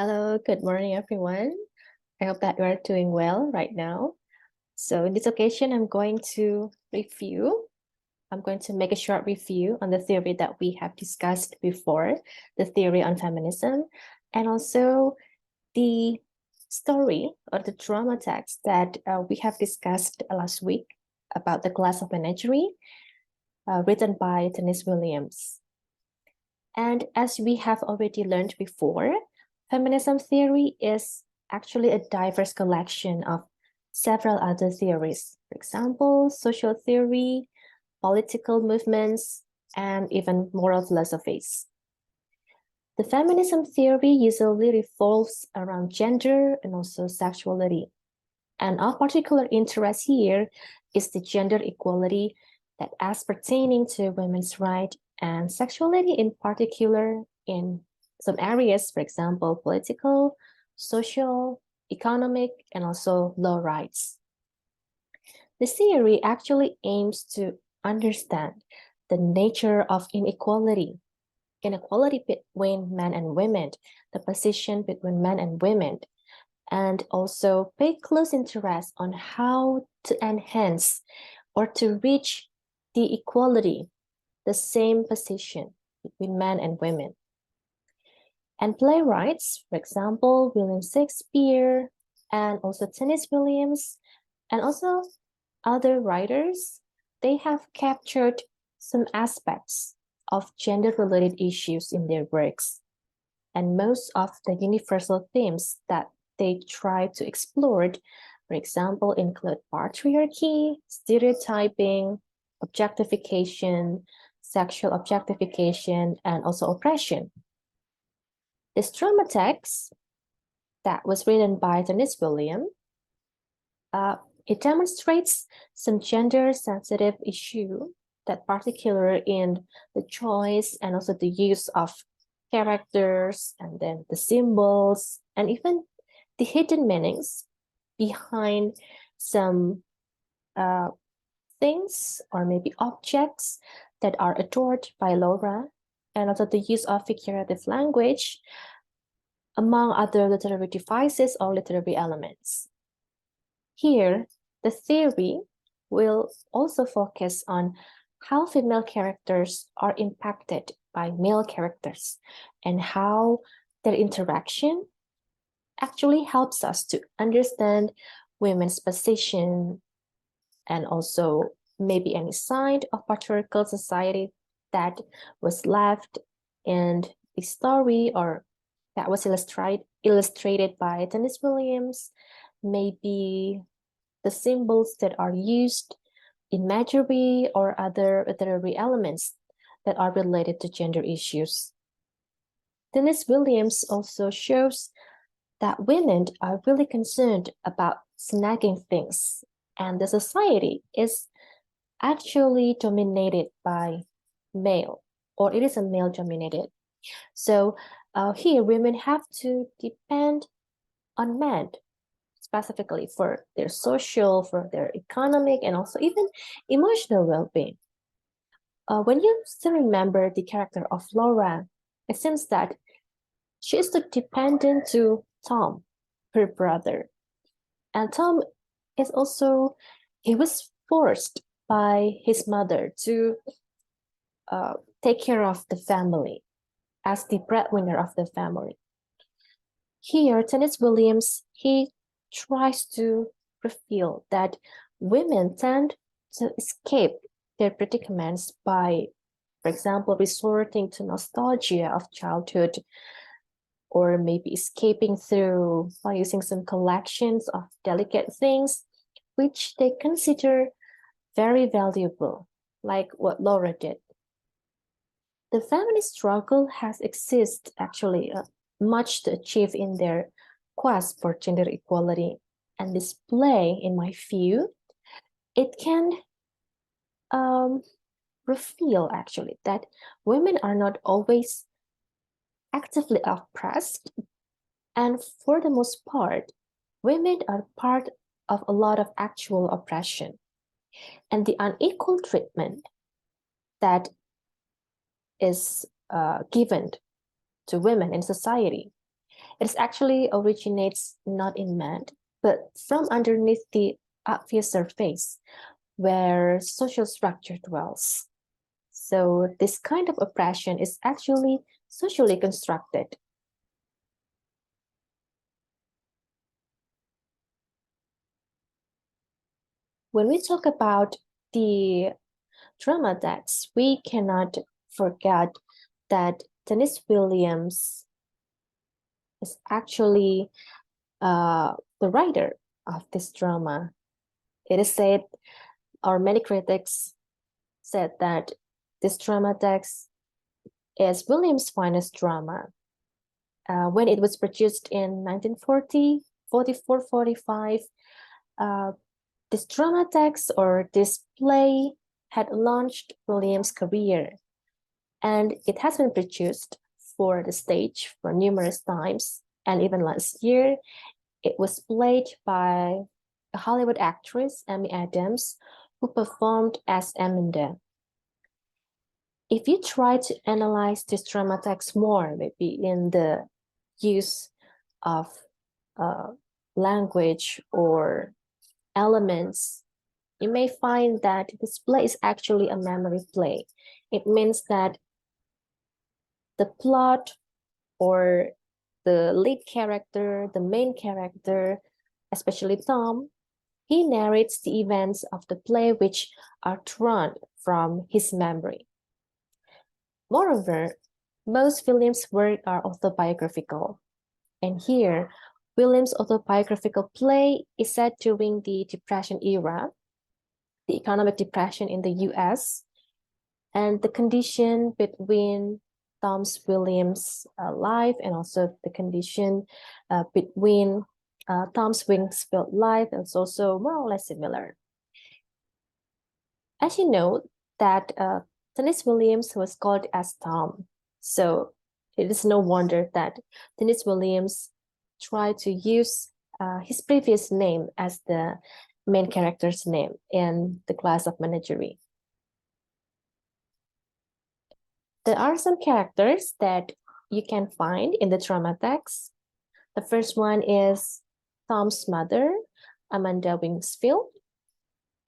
Hello, good morning, everyone. I hope that you are doing well right now. So, in this occasion, I'm going to make a short review on the theory that we have discussed before, the theory on feminism, and also the story or the drama text that we have discussed last week about the Glass Menagerie, written by Denise Williams. And as we have already learned before, feminism theory is actually a diverse collection of several other theories. For example, social theory, political movements, and even moral philosophies. The feminism theory usually revolves around gender and also sexuality. And of particular interest here is the gender equality that as pertaining to women's rights and sexuality in particular in some areas, for example, political, social, economic, and also law rights. The theory actually aims to understand the nature of inequality between men and women, the position between men and women, and also pay close interest on how to enhance or to reach the equality, the same position between men and women. And playwrights, for example, William Shakespeare, and also Tennessee Williams, and also other writers, they have captured some aspects of gender-related issues in their works. And most of the universal themes that they try to explore, for example, include patriarchy, stereotyping, objectification, sexual objectification, and also oppression. This drama text that was written by Denise Williams, it demonstrates some gender-sensitive issue that particular in the choice and also the use of characters and then the symbols and even the hidden meanings behind some things or maybe objects that are adored by Laura, and also the use of figurative language among other literary devices or literary elements. Here, the theory will also focus on how female characters are impacted by male characters and how their interaction actually helps us to understand women's position and also maybe any sign of patriarchal society that was left in the story or that was illustrated by Denise Williams, maybe the symbols that are used in imagery or other literary elements that are related to gender issues. Denise Williams also shows that women are really concerned about snagging things, and the society is actually dominated by male, or it is a male dominated. So here women have to depend on men specifically for their social, for their economic, and also even emotional well-being. When you still remember the character of Laura, it seems that she is too dependent to Tom, her brother. And Tom is also, he was forced by his mother to take care of the family as the breadwinner of the family. Here, Tennessee Williams, he tries to reveal that women tend to escape their predicaments by, for example, resorting to nostalgia of childhood, or maybe escaping through by using some collections of delicate things, which they consider very valuable, like what Laura did. The feminist struggle has existed actually much to achieve in their quest for gender equality, and this play, in my view, it can reveal actually that women are not always actively oppressed, and for the most part, women are part of a lot of actual oppression, and the unequal treatment that is given to women in society It actually originates not in men, but from underneath the obvious surface where social structure dwells. So this kind of oppression is actually socially constructed. When we talk about the drama text, we cannot forget that Dennis Williams is actually the writer of this drama. It is said, or many critics said, that this drama text is Williams' finest drama. When it was produced in 1940, 44, 45, this drama text or this play had launched Williams' career, and it has been produced for the stage for numerous times. And even last year, it was played by a Hollywood actress, Amy Adams, who performed as Amanda. If you try to analyze this drama text more, maybe in the use of language or elements, you may find that this play is actually a memory play. It means that the plot or the lead character, the main character, especially Tom, he narrates the events of the play which are drawn from his memory. Moreover, most Williams' works are autobiographical. And here, Williams' autobiographical play is set during the Depression era, the economic depression in the US, and the condition between Tom's Williams' life and also the condition between Tom's Wingsfield life is also more or less similar. As you know, that Dennis Williams was called as Tom, so it is no wonder that Dennis Williams tried to use his previous name as the main character's name in the Glass Menagerie. There are some characters that you can find in the drama text. The first one is Tom's mother, Amanda Wingsfield,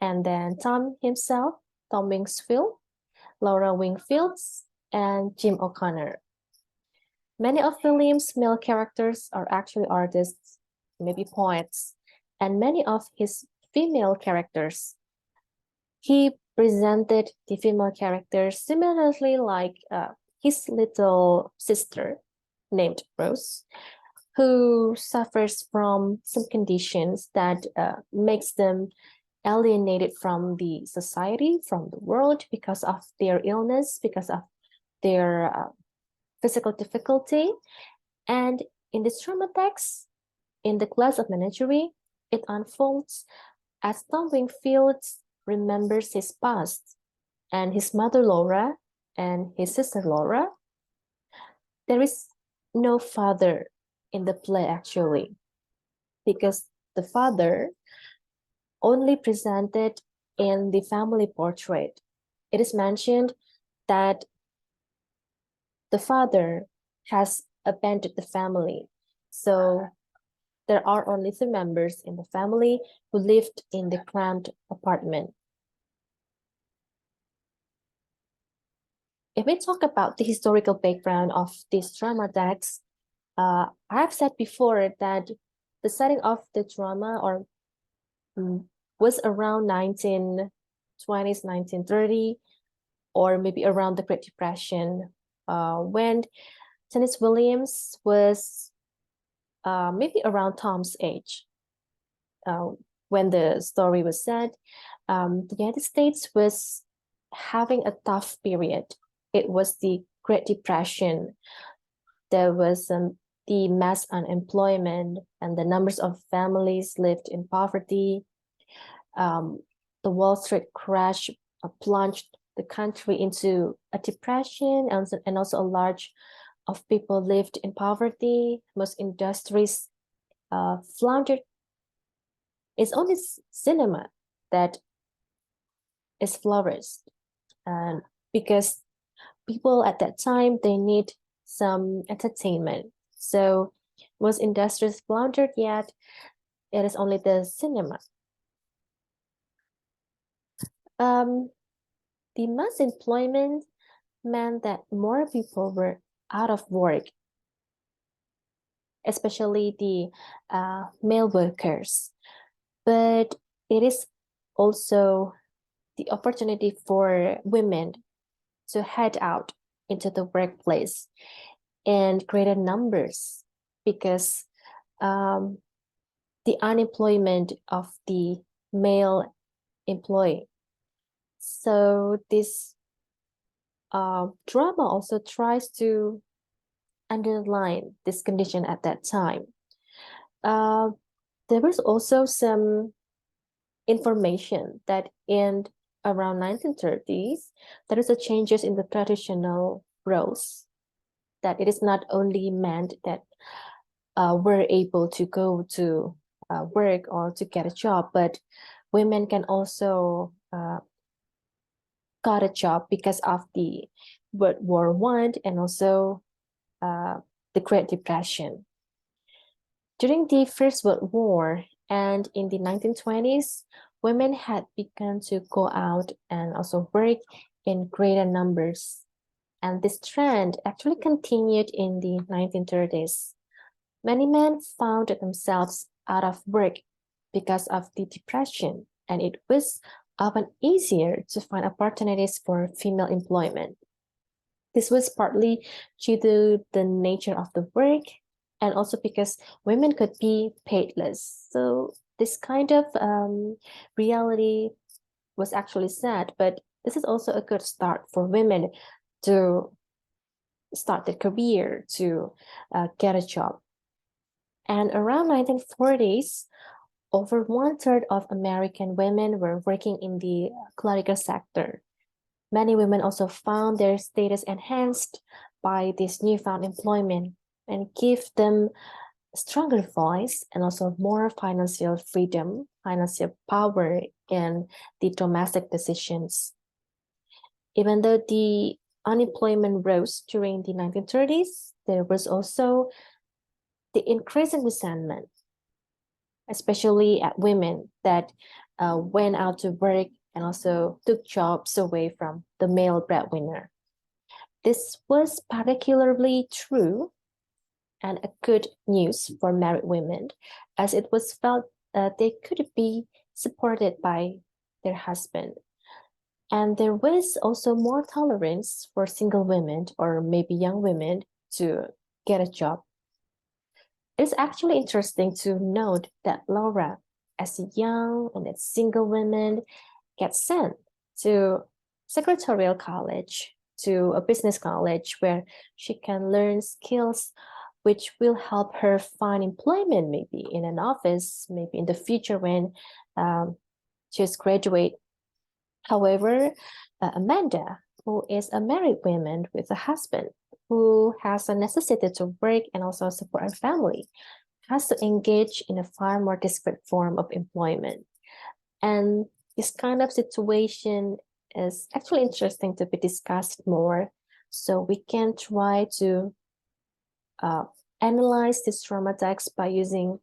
and then Tom himself, Tom Wingsfield, Laura Wingfield, and Jim O'Connor. Many of Williams' male characters are actually artists, maybe poets, and many of his female characters, he presented the female characters similarly like his little sister named Rose, who suffers from some conditions that makes them alienated from the society, from the world, because of their illness, because of their physical difficulty. And in this drama text, in the Glass Menagerie, it unfolds as Tom Wingfield remembers his past and his mother Laura and his sister Laura. There is no father in the play actually, because the father only presented in the family portrait. It is mentioned that the father has abandoned the family. So there are only 3 members in the family who lived in the cramped apartment. If we talk about the historical background of this drama text, I've said before that the setting of the drama was around 1920s, 1930, or maybe around the Great Depression, when Tennessee Williams was maybe around Tom's age. When the story was set, the United States was having a tough period. It was the Great Depression. There was the mass unemployment, and the numbers of families lived in poverty. The Wall Street crash plunged the country into a depression, and also a large of people lived in poverty. Most industries floundered. It's only cinema that is flourished, and because people at that time, they need some entertainment. So Most industries floundered, yet it is only the cinema. The mass employment meant that more people were out of work, especially the male workers. But it is also the opportunity for women to head out into the workplace and greater numbers because um, the unemployment of the male employee. So this drama also tries to underline this condition at that time. Uh, there was also some information that in around 1930s, there is a changes in the traditional roles, that it is not only men that were able to go to work or to get a job, but women can also got a job because of the World War One and also the Great Depression. During the First World War and in the 1920s, women had begun to go out and also work in greater numbers. And this trend actually continued in the 1930s. Many men found themselves out of work because of the depression, and it was often easier to find opportunities for female employment. This was partly due to the nature of the work and also because women could be paid less. So this kind of reality was actually sad, but this is also a good start for women to start their career, to get a job. And around 1940s, over 1/3 of American women were working in the clerical sector. Many women also found their status enhanced by this newfound employment and give them a stronger voice and also more financial freedom, financial power in the domestic decisions. Even though the unemployment rose during the 1930s, there was also the increasing resentment, especially at women that went out to work and also took jobs away from the male breadwinner. This was particularly true and a good news for married women, as it was felt they could be supported by their husband. And there was also more tolerance for single women or maybe young women to get a job. It's actually interesting to note that Laura, as a young and a single woman, gets sent to secretarial college, to a business college where she can learn skills which will help her find employment, maybe in an office, maybe in the future when she's graduate. However, Amanda, who is a married woman with a husband, who has a necessity to work and also support her family, has to engage in a far more disparate form of employment. And this kind of situation is actually interesting to be discussed more. So we can try to analyze this trauma text by using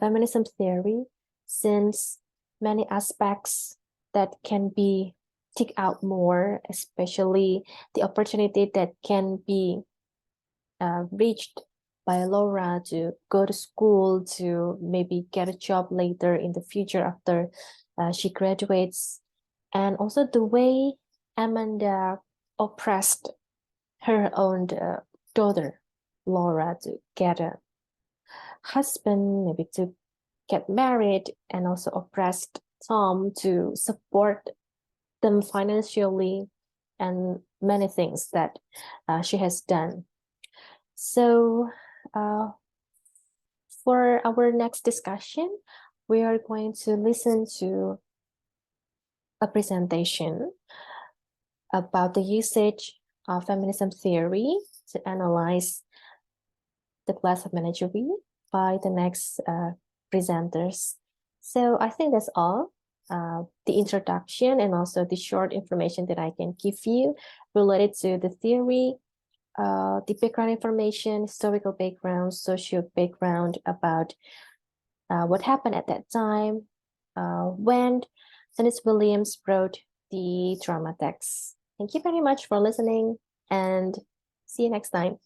feminism theory, since many aspects that can be take out more, especially the opportunity that can be reached by Laura to go to school, to maybe get a job later in the future after she graduates, and also the way Amanda oppressed her own daughter, Laura, to get a husband, maybe to get married, and also oppressed Tom to support them financially, and many things that she has done. So for our next discussion, we are going to listen to a presentation about the usage of feminism theory to analyze the Glass Menagerie by the next presenters. So I think that's all. The introduction and also the short information that I can give you related to the theory the background information, historical background, social background about what happened at that time when Dennis Williams wrote the drama text. Thank you very much for listening and see you next time.